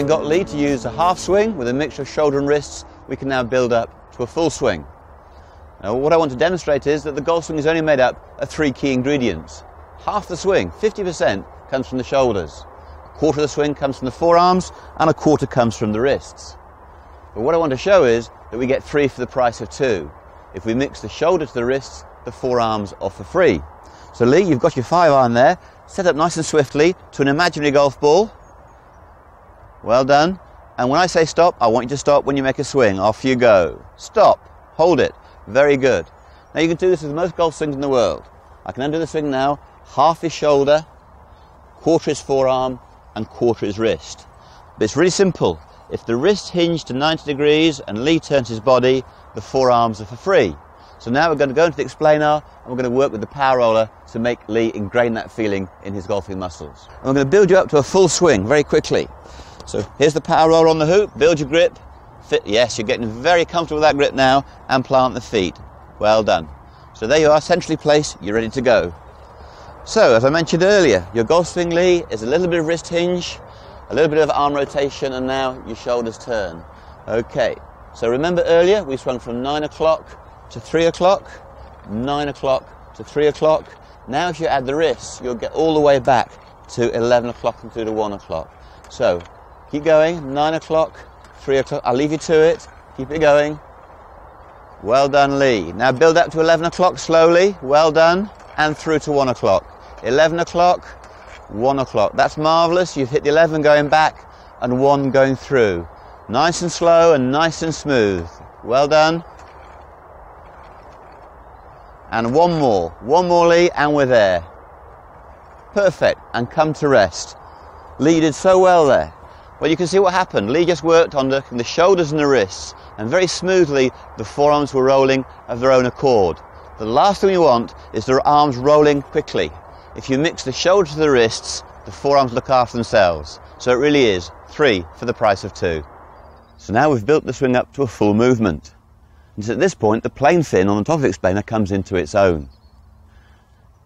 got Lee to use a half swing with a mixture of shoulder and wrists, we can now build up to a full swing. Now what I want to demonstrate is that the golf swing is only made up of 3 key ingredients. Half the swing, 50%, comes from the shoulders. A quarter of the swing comes from the forearms, and a quarter comes from the wrists. But what I want to show is that we get 3 for the price of 2. If we mix the shoulder to the wrists, the forearms are for free. So Lee, you've got your 5-iron there, set up nice and swiftly to an imaginary golf ball. Well done. And when I say stop, I want you to stop when you make a swing. Off you go. Stop. Hold it. Very good. Now you can do this with most golf swings in the world. I can undo the swing now. Half is shoulder, quarter is forearm, and quarter is wrist. But it's really simple. If the wrist hinge to 90 degrees and Lee turns his body, the forearms are for free. So now we're going to go into the explainer and we're going to work with the power roller to make Lee ingrain that feeling in his golfing muscles. And we're going to build you up to a full swing very quickly. So here's the power roller on the hoop. Build your grip. Yes, you're getting very comfortable with that grip now, and plant the feet. Well done. So there you are, centrally placed, you're ready to go. So, as I mentioned earlier, your golf swing, Lee, is a little bit of wrist hinge, a little bit of arm rotation, and now your shoulders turn. Okay, so remember earlier we swung from 9 o'clock to 3 o'clock, 9 o'clock to 3 o'clock. Now if you add the wrists, you'll get all the way back to 11 o'clock and through to 1 o'clock. So, keep going, 9 o'clock, 3 o'clock, I'll leave you to it, keep it going. Well done, Lee. Now build up to 11 o'clock slowly, well done, and through to 1 o'clock. 11 o'clock, 1 o'clock. That's marvellous, you've hit the 11 going back and 1 going through. Nice and slow and nice and smooth. Well done. And one more, Lee, and we're there. Perfect, and come to rest. Lee did so well there. Well, you can see what happened. Lee just worked on the shoulders and the wrists, and very smoothly the forearms were rolling of their own accord. The last thing you want is their arms rolling quickly. If you mix the shoulder to the wrists, the forearms look after themselves. So it really is 3 for the price of 2. So now we've built the swing up to a full movement. And it's at this point the plane fin on the top of the explainer comes into its own.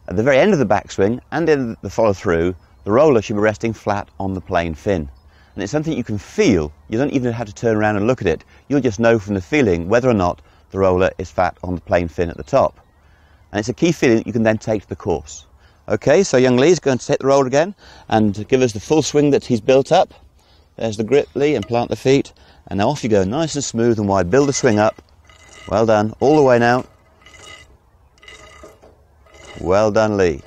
At the very end of the backswing and in the follow through, the roller should be resting flat on the plane fin. And it's something you can feel. You don't even have to turn around and look at it. You'll just know from the feeling whether or not the roller is flat on the plane fin at the top. And it's a key feeling that you can then take to the course. Okay, so young Lee is going to take the roller again and give us the full swing that he's built up. There's the grip, Lee, and plant the feet. And now off you go, nice and smooth and wide. Build the swing up. Well done. All the way now. Well done, Lee.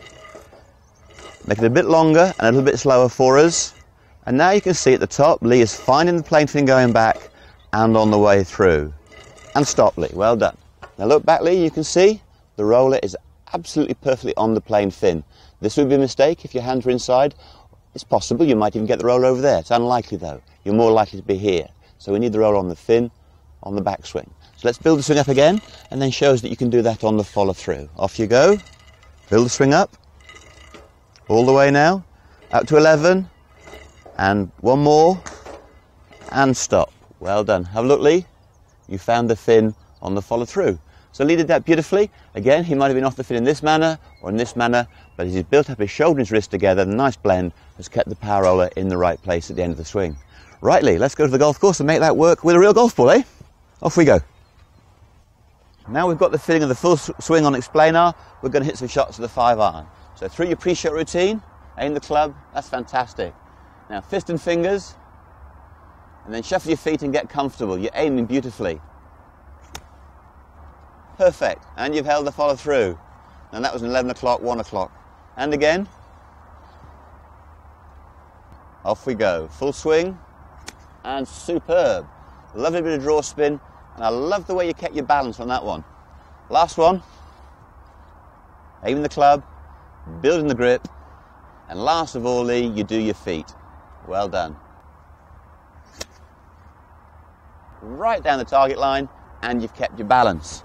Make it a bit longer and a little bit slower for us. And now you can see at the top, Lee is finding the plane fin going back and on the way through. And stop, Lee. Well done. Now look back, Lee. You can see the roller is absolutely perfectly on the plane fin. This would be a mistake if your hands were inside. It's possible you might even get the roller over there. It's unlikely, though. You're more likely to be here. So we need the roller on the fin, on the backswing. So let's build the swing up again, and then show us that you can do that on the follow through. Off you go. Build the swing up. All the way now. Up to 11. And 1 more, and stop. Well done. Have a look, Lee. You found the fin on the follow through. So Lee did that beautifully. Again, he might have been off the fin in this manner or in this manner, but as he's built up his shoulder and his wrist together, the nice blend has kept the power roller in the right place at the end of the swing. Right, Lee, let's go to the golf course and make that work with a real golf ball, eh? Off we go. Now we've got the feeling of the full swing on explainer, we're going to hit some shots with the 5-iron. So through your pre-shot routine, aim the club, that's fantastic. Now fist and fingers, and then shuffle your feet and get comfortable. You're aiming beautifully. Perfect, and you've held the follow through. And that was 11 o'clock, 1 o'clock. And again. Off we go, full swing, and superb. Lovely bit of draw spin, and I love the way you kept your balance on that one. Last one. Aiming the club, building the grip, and last of all, Lee, you do your feet. Well done. Right down the target line, and you've kept your balance.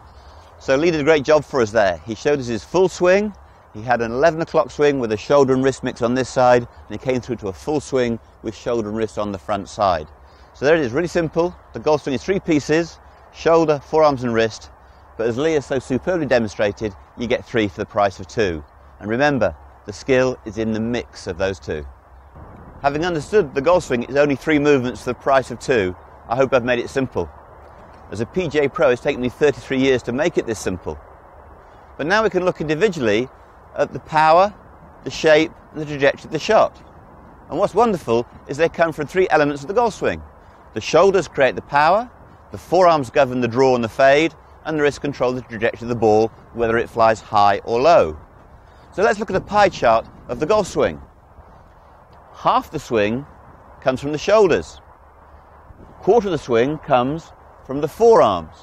So Lee did a great job for us there. He showed us his full swing. He had an 11 o'clock swing with a shoulder and wrist mix on this side, and he came through to a full swing with shoulder and wrist on the front side. So there it is, really simple. The golf swing is 3 pieces, shoulder, forearms and wrist. But as Lee has so superbly demonstrated, you get 3 for the price of 2. And remember, the skill is in the mix of those 2. Having understood the golf swing is only 3 movements for the price of 2, I hope I've made it simple. As a PGA Pro, it's taken me 33 years to make it this simple. But now we can look individually at the power, the shape, and the trajectory of the shot. And what's wonderful is they come from 3 elements of the golf swing. The shoulders create the power, the forearms govern the draw and the fade, and the wrists control the trajectory of the ball, whether it flies high or low. So let's look at a pie chart of the golf swing. Half the swing comes from the shoulders. Quarter of the swing comes from the forearms.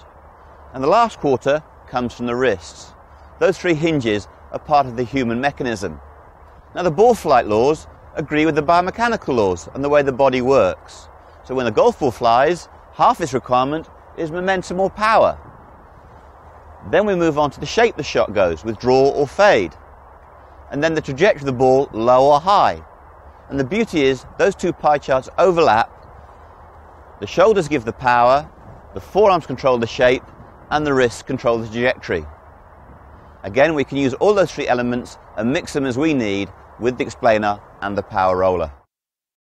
And the last quarter comes from the wrists. Those 3 hinges are part of the human mechanism. Now the ball flight laws agree with the biomechanical laws and the way the body works. So when the golf ball flies, half its requirement is momentum or power. Then we move on to the shape the shot goes, with draw or fade. And then the trajectory of the ball, low or high. And the beauty is those 2 pie charts overlap. The shoulders give the power, the forearms control the shape, and the wrists control the trajectory. Again, we can use all those 3 elements and mix them as we need with the explainer and the power roller.